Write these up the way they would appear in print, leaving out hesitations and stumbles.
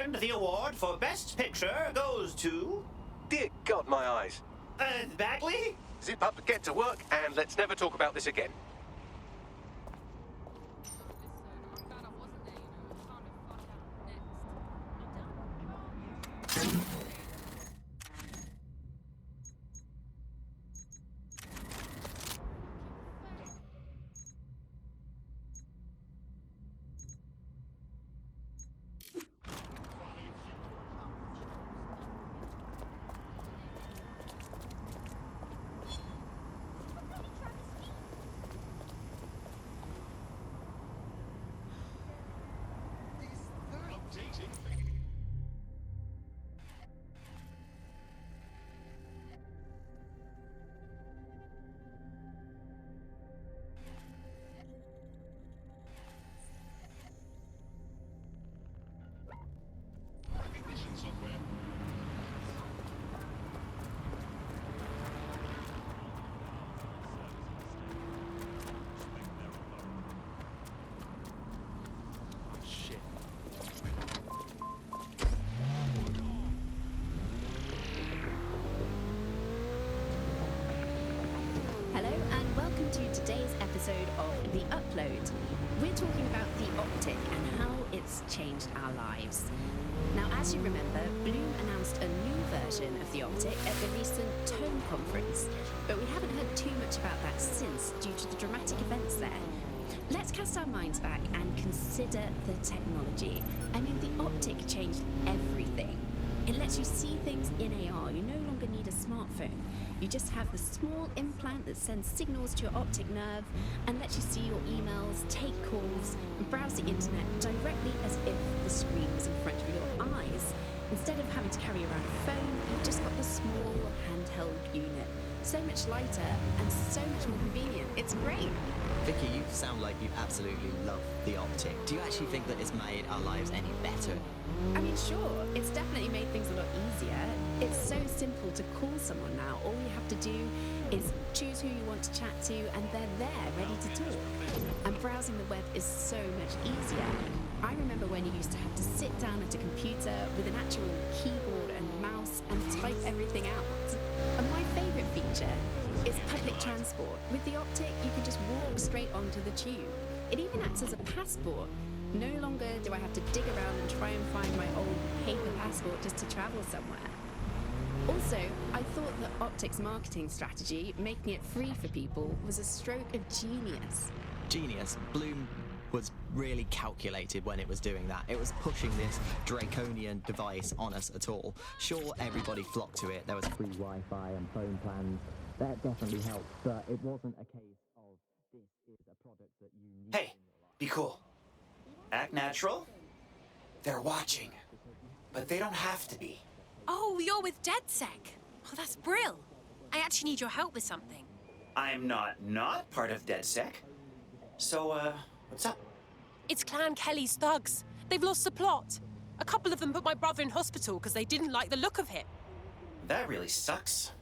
And the award for Best Picture goes to... Dear God, my eyes. Bagley? Zip up, get to work, and let's never talk about this again. To today's episode of The Upload. We're talking about the Optic and how it's changed our lives. Now, as you remember, Bloom announced a new version of the Optic at the recent Tone conference, but we haven't heard too much about that since due to the dramatic events there. Let's cast our minds back and consider the technology. I mean, the Optic changed everything. It lets you see things in AR. You no longer need a smartphone. You just have the small implant that sends signals to your optic nerve and lets you see your emails, take calls, and browse the internet directly as if the screen was in front of your eyes. Instead of having to carry around a phone, you've just got the small handheld unit. So much lighter and so much more convenient. It's great. Vicky, you sound like you absolutely love the Optic. Do you actually think that it's made our lives any better? I mean, sure, it's definitely made things a lot easier. It's so simple to call someone now. All you have to do is choose who you want to chat to and they're there, ready to talk. And browsing the web is so much easier. I remember when you used to have to sit down at a computer with an actual keyboard and mouse and type everything out. And my favourite feature is public transport. With the Optic, you can just walk straight onto the tube. It even acts as a passport. No longer do I have to dig around and try and find my old paper passport just to travel somewhere. Also, I thought that Optic's marketing strategy, making it free for people, was a stroke of genius. Genius. Bloom was really calculated when it was doing that. It was pushing this draconian device on us at all. Sure, everybody flocked to it. There was free Wi-Fi and phone plans. That definitely helped, but it wasn't a case of this is a product that you need. Hey, be cool. Act natural. They're watching, but they don't have to be. Oh, you're with DedSec. Oh, that's brill. I actually need your help with something. I'm not part of DedSec. So, what's up? It's Clan Kelly's thugs. They've lost the plot. A couple of them put my brother in hospital because they didn't like the look of him. That really sucks.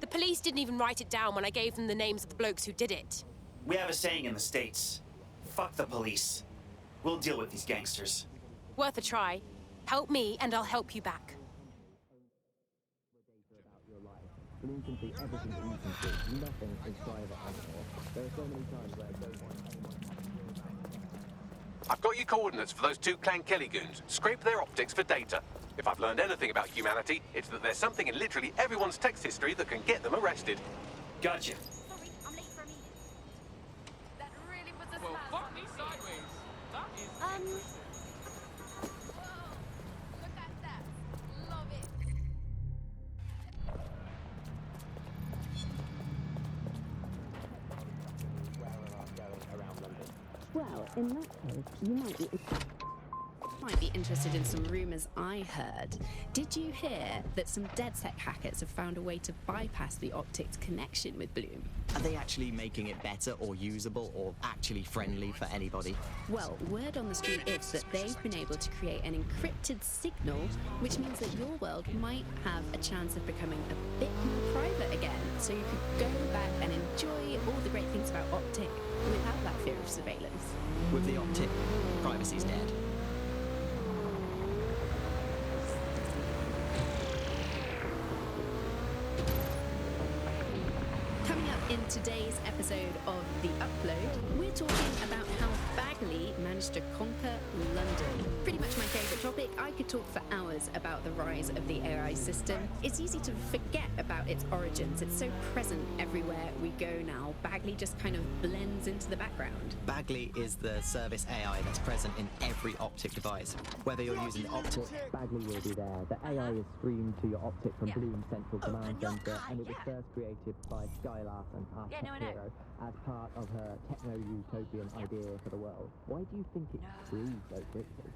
The police didn't even write it down when I gave them the names of the blokes who did it. We have a saying in the States. Fuck the police. We'll deal with these gangsters. Worth a try. Help me and I'll help you back. Bloom can see everything that you can see. Nothing is private anymore. There are so many times where I don't want anyone. I've got your coordinates for those two Clan Kelly goons. Scrape their optics for data. If I've learned anything about humanity, it's that there's something in literally everyone's text history that can get them arrested. Gotcha. Sorry, I'm late for a meeting. That really was a Well, fuck me sideways. That is... Whoa, look at that. Love it. Well, in that case, you might be interested in some rumours I heard. Did you hear that some DedSec hackers have found a way to bypass the Optic's connection with Bloom? Are they actually making it better or usable or actually friendly for anybody? Well, word on the street is that they've been able to create an encrypted signal, which means that your world might have a chance of becoming a bit more private again, so you could go back and enjoy all the great things about Optic without that fear of surveillance. With the Optic, privacy's dead. today's episode of The Upload, we're talking about how Bagley managed to conquer London. Pretty much my favourite topic. I could talk for hours about the rise of the AI system. It's easy to forget about its origins. It's so present everywhere we go now. Bagley just kind of blends into the background. Bagley is the service AI that's present in every optic device. Whether you're using the optic, Bagley will be there. The AI is streamed to your optic from Bloom Central Command Center, and it was first created by Skylar and our tech hero as part of her techno-utopian idea for the world. Why do you think it grew so quickly?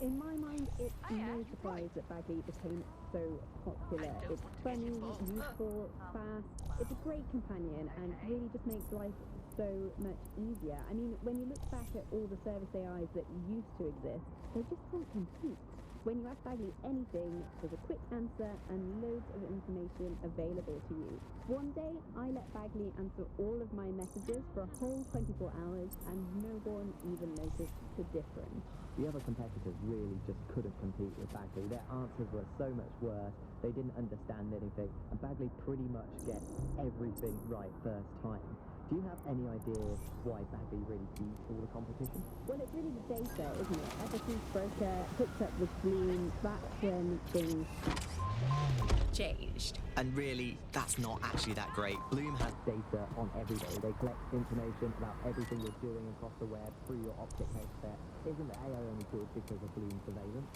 In my mind, it's no surprise that Bagley became so popular. It's funny, useful, fast. It's a great companion and really just makes life so much easier. I mean, when you look back at all the service AIs that used to exist, they just don't compete. When you ask Bagley anything, there's a quick answer and loads of information available to you. One day, I let Bagley answer all of my messages for a whole 24 hours and no one even noticed the difference. The other competitors really just couldn't compete with Bagley. Their answers were so much worse, they didn't understand anything, and Bagley pretty much gets everything right first time. Do you have any idea why Bagley really beats all the competition? Well, it's really the data, isn't it? FSC's broker hooked up with Bloom, that's when things changed. And really, that's not actually that great. Bloom has data on every day. They collect information about everything you're doing across the web through your optic headset. Isn't the AI only good because of Bloom surveillance?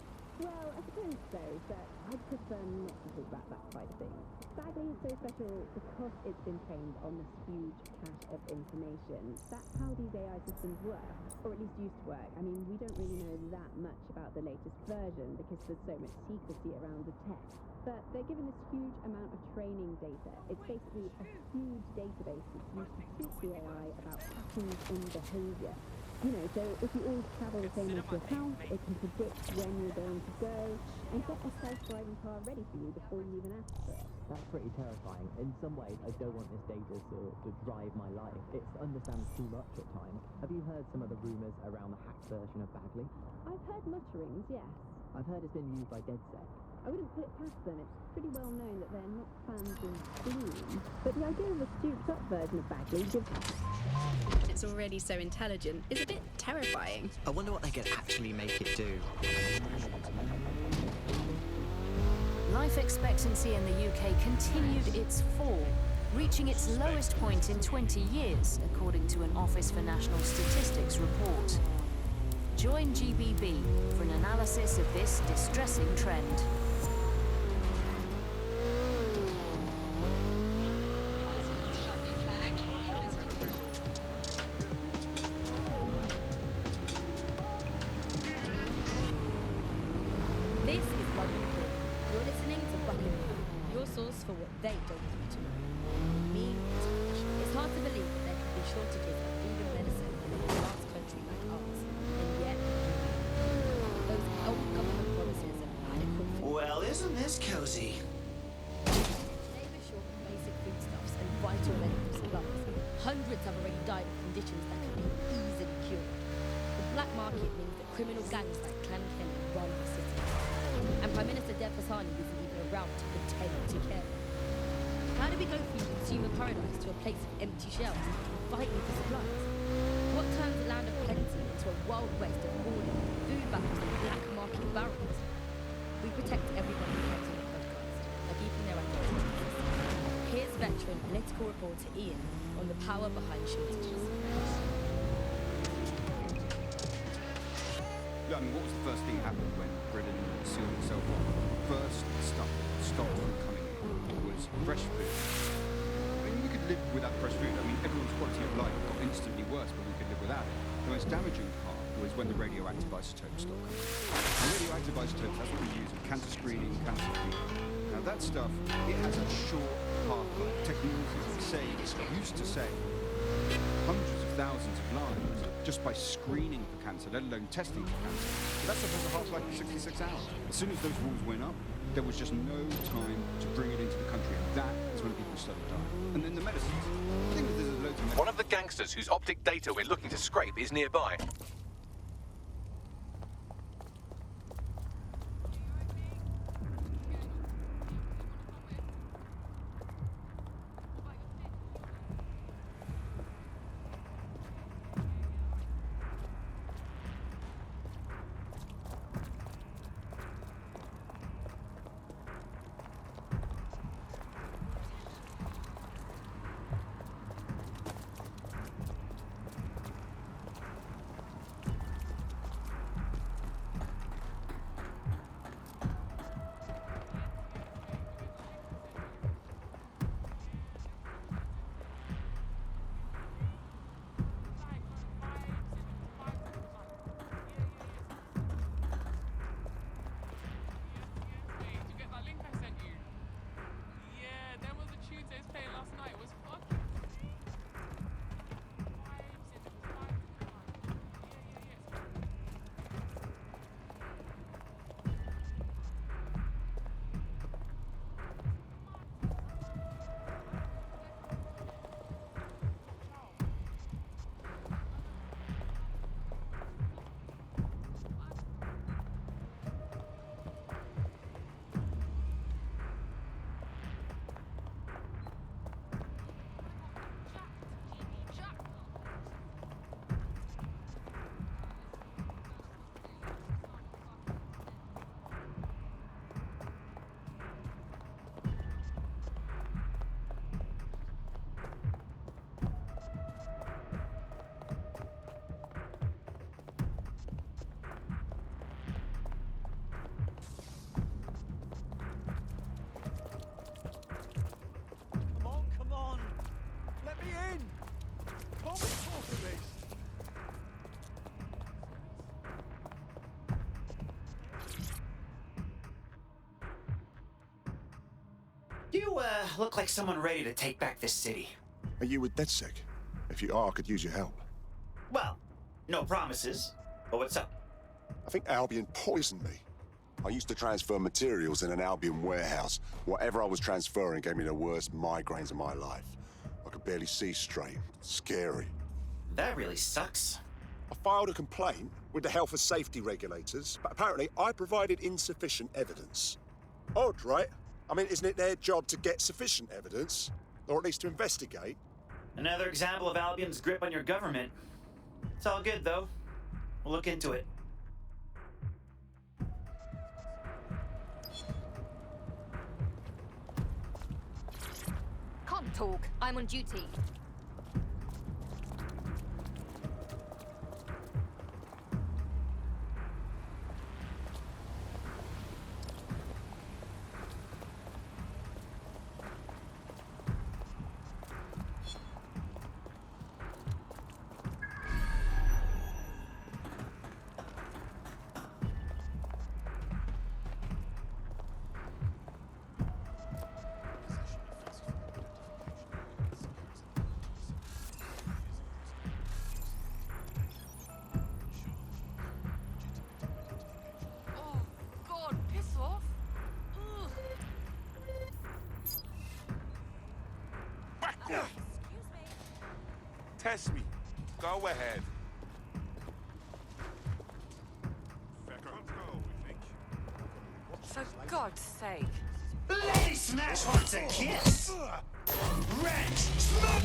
Well, I suppose so, but I'd prefer not to talk about that side of things. Bagley is so special because it's been trained on this huge cache of information. That's how these AI systems work, or at least used to work. I mean, we don't really know that much about the latest version because there's so much secrecy around the tech. But they're given this huge amount of training data. It's basically a huge database that's used to teach the AI about patterns in behaviour. You know, so if you always travel the same way to your house, it can predict when you're going to go and get a self-driving car ready for you before you even ask for it. That's pretty terrifying. In some ways, I don't want this data to drive my life. It understands too much at times. Have you heard some of the rumours around the hacked version of Bagley? I've heard mutterings, yes. I've heard it's been used by DedSec. I wouldn't put it past them. It's pretty well known that they're not fans of Bloom. But the idea of a souped-up version of Bagley gives... It's already so intelligent. It's a bit terrifying. I wonder what they could actually make it do. Life expectancy in the UK continued its fall, reaching its lowest point in 20 years, according to an Office for National Statistics report. Join GBB for an analysis of this distressing trend. This is Buckingham. You're listening to Buckingham, your source for what they don't want you to know. Me, it's hard to believe that there could be shortages of food and medicine in a advanced country like ours. And yet, those old government promises of adequate food... Well, isn't this cozy? Labour short of basic foodstuffs and vital medical supplies. Hundreds have already died of conditions that could be easily cured. The black market means that criminal gangs like Clan Kelly run the city. And Prime Minister Dev Hassani isn't even around to pretend to care. How do we go from consumer paradise to a place of empty shelves, fighting for supplies? What turns a land of plenty into a wild west of hoarding, food battles and black market barons? We protect everyone who comes on the podcast by keeping their identities. Here's veteran political reporter Ian on the power behind shortages. I mean, what was the first thing that happened when Britain sealed itself off? First stuff that stopped from coming in was fresh food. I mean, we could live without fresh food. I mean, everyone's quality of life got instantly worse, but we could live without it. The most damaging part was when the radioactive isotopes stopped coming in. And radioactive isotopes, that's what we use in cancer screening, cancer treatment. Now that stuff, it has a short half-life. Technologies used to save hundreds of thousands of lives just by screening for cancer, let alone testing for cancer. But that stuff has a half-life of 66 hours. As soon as those walls went up, there was just no time to bring it into the country, and that is when people started dying. And then the medicines. I think that there's loads of medicines. One of the gangsters whose optic data we're looking to scrape is nearby. look like someone ready to take back this city. Are you with DedSec? If you are, I could use your help. Well, no promises. But what's up? I think Albion poisoned me. I used to transfer materials in an Albion warehouse. Whatever I was transferring gave me the worst migraines of my life. I could barely see straight. Scary. That really sucks. I filed a complaint with the health and safety regulators, but apparently I provided insufficient evidence. Odd, right? I mean, isn't it their job to get sufficient evidence? Or at least to investigate? Another example of Albion's grip on your government. It's all good, though. We'll look into it. Can't talk. I'm on duty. Test me. Go ahead. For God's sake. Lady Smash wants a kiss! Wrench! Smoke!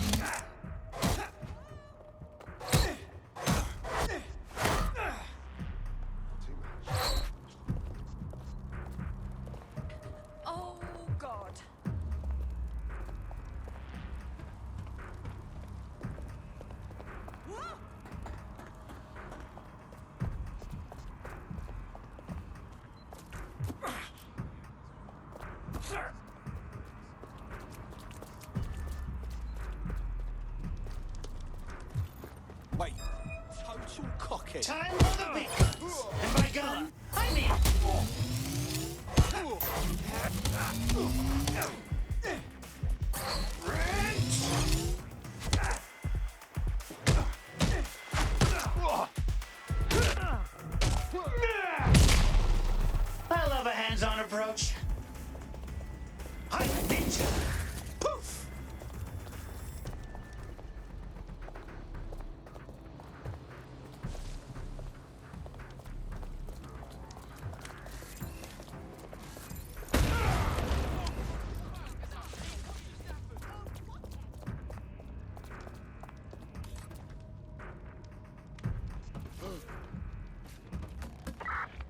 Oh, God. Wait, total cockhead. Time for the big guns! And by gun, I mean... I love a hands-on approach. I'm a ninja. Poof!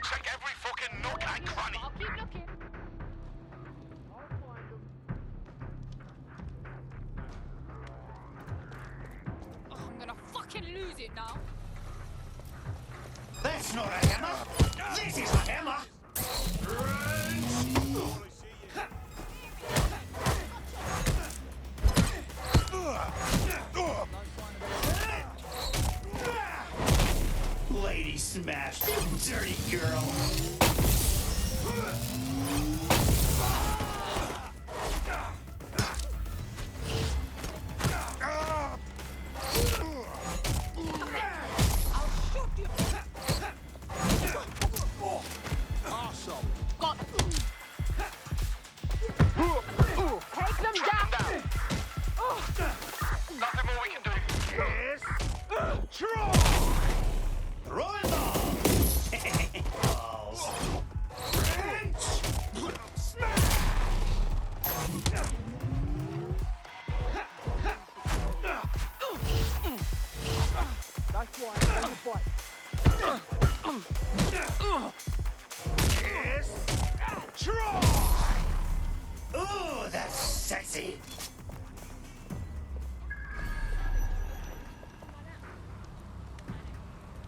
Check every fucking nook and cranny. I'll keep looking. Oh, I'm gonna fucking lose it now. That's not a hammer. This is a hammer. Lady Smash, you dirty girl. Take them down. Nothing more we can do. Throwing balls. That's why I want to fight. Ooh, that's sexy.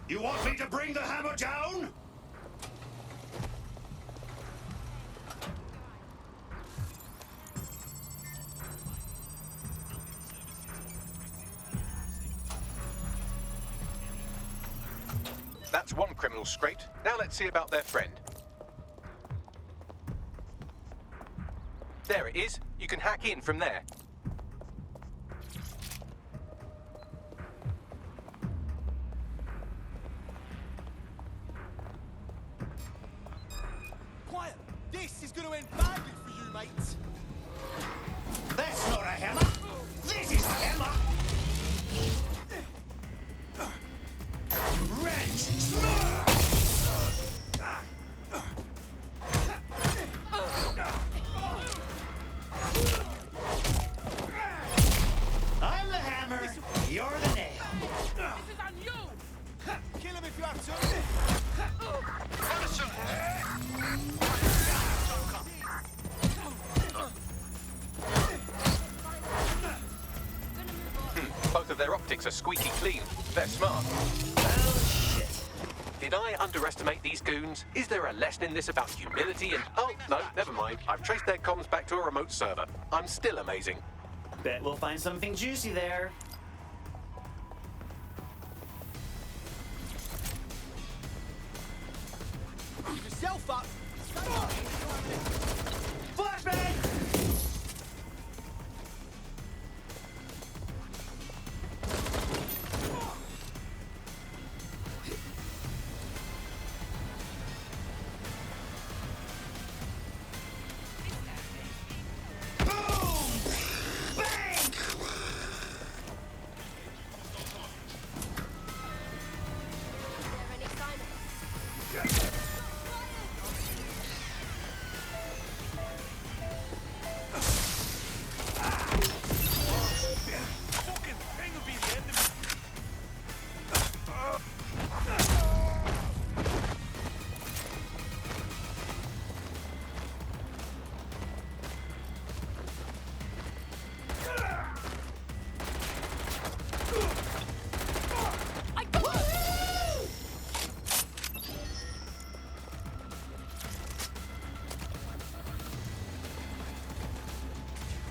You want me to bring the hammer down? That's one criminal scraped. Now let's see about their friend. There it is. You can hack in from there. Quiet! This is going to end badly for you, mates. That's not a hammer. This is a hammer. Wrench. I'm the hammer. You're the nail. This is on you! Kill him if you have to. Both of their optics are squeaky clean. They're smart. Oh, shit. Did I underestimate these goons? Is there a lesson in this about humility and... Oh, no, never mind. I've traced their comms back to a remote server. I'm still amazing. Bet we'll find something juicy there. Keep yourself up. Flashbang!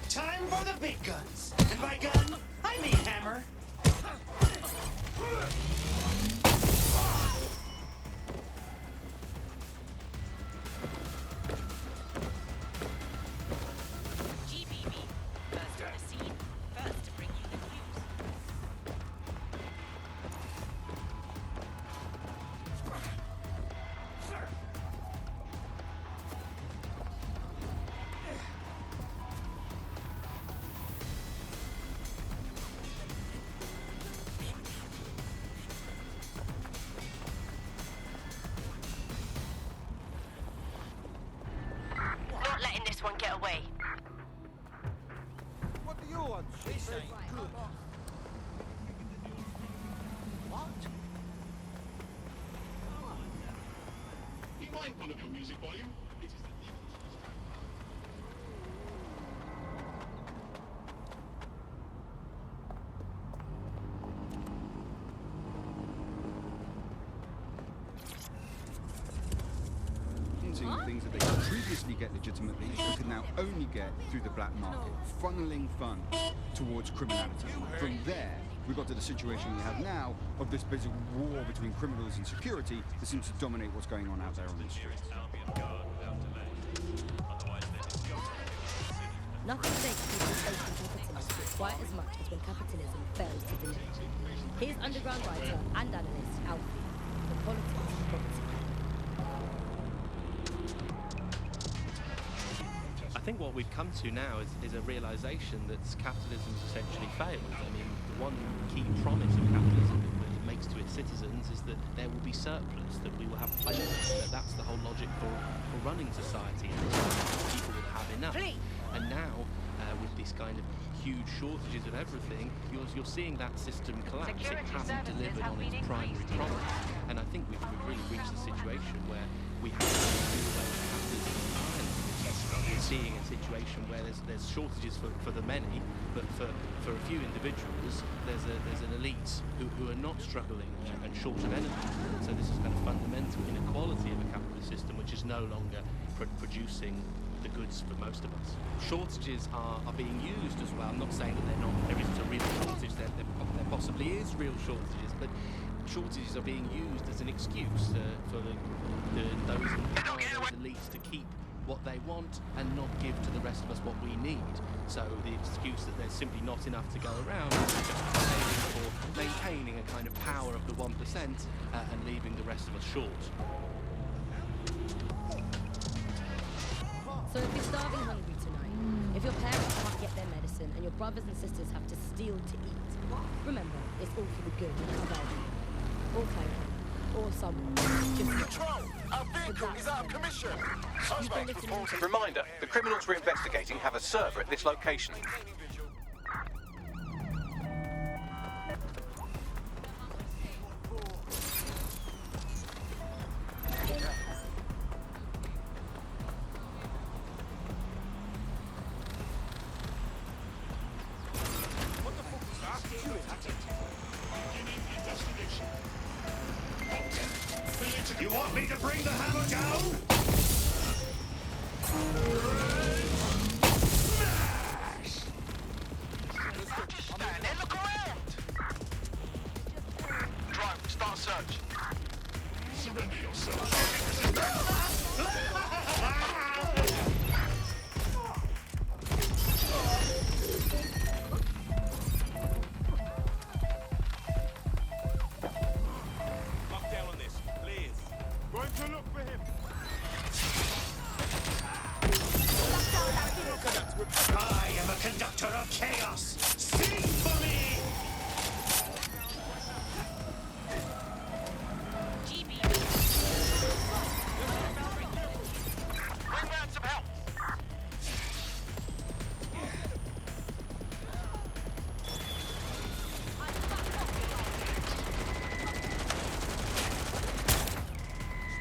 Time for the big guns. And by gun, I mean hammer. GBB. First on the scene, first to bring you the news. Not letting this one get away. What do you want? This ain't good. What? You might want to put music volume. It is the Seeing things that they could previously get legitimately, they could now only get through the black market, funneling funds towards criminality. From there, we got to the situation we have now of this basic war between criminals and security that seems to dominate what's going on out there on the streets. Nothing makes people face capitalism quite as much as when capitalism fails to deliver. Here's underground writer and analyst Alfie, the politics of property. I think what we've come to now is a realization that capitalism has essentially failed. I mean, the one key promise of capitalism that it makes to its citizens is that there will be surplus, that we will have plenty, that that's the whole logic for running society, and people will have enough. And now, with this kind of huge shortages of everything, you're seeing that system collapse. It hasn't delivered on its primary promise. And I think we've really reached a situation where we have to do away with capitalism entirely. We're seeing a situation where there's shortages for the many, but for a few individuals, there's an elite who are not struggling and short of energy. So this is kind of fundamental inequality of a capitalist system, which is no longer producing the goods for most of us. Shortages are being used as well. I'm not saying that there isn't a real shortage. There possibly is real shortages, but shortages are being used as an excuse for those in power, those elites, to keep what they want and not give to the rest of us what we need. So the excuse that there's simply not enough to go around is just for maintaining a kind of power of the 1% and leaving the rest of us short. So if you're starving hungry tonight, if your parents can't get their medicine and your brothers and sisters have to steal to eat, remember, it's all for the good of our or Clanky, or someone. Control! Our vehicle is out of commission! Suspect reported. Reminder, the criminals we're investigating have a server at this location. You want me to bring the hammer down? Smash! Just stand there, look around! Drive, start search. Surrender yourself. I am a conductor of chaos! Sing for me! Bring round some help!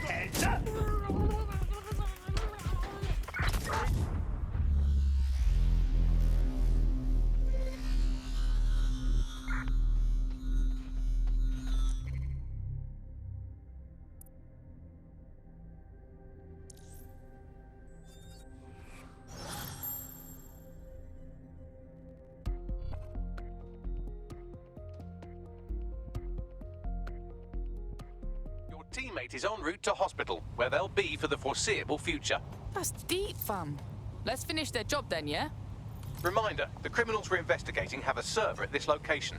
Heads up! Your teammate is en route to hospital, where they'll be for the foreseeable future. That's deep, fam. Let's finish their job then, yeah? Reminder, the criminals we're investigating have a server at this location.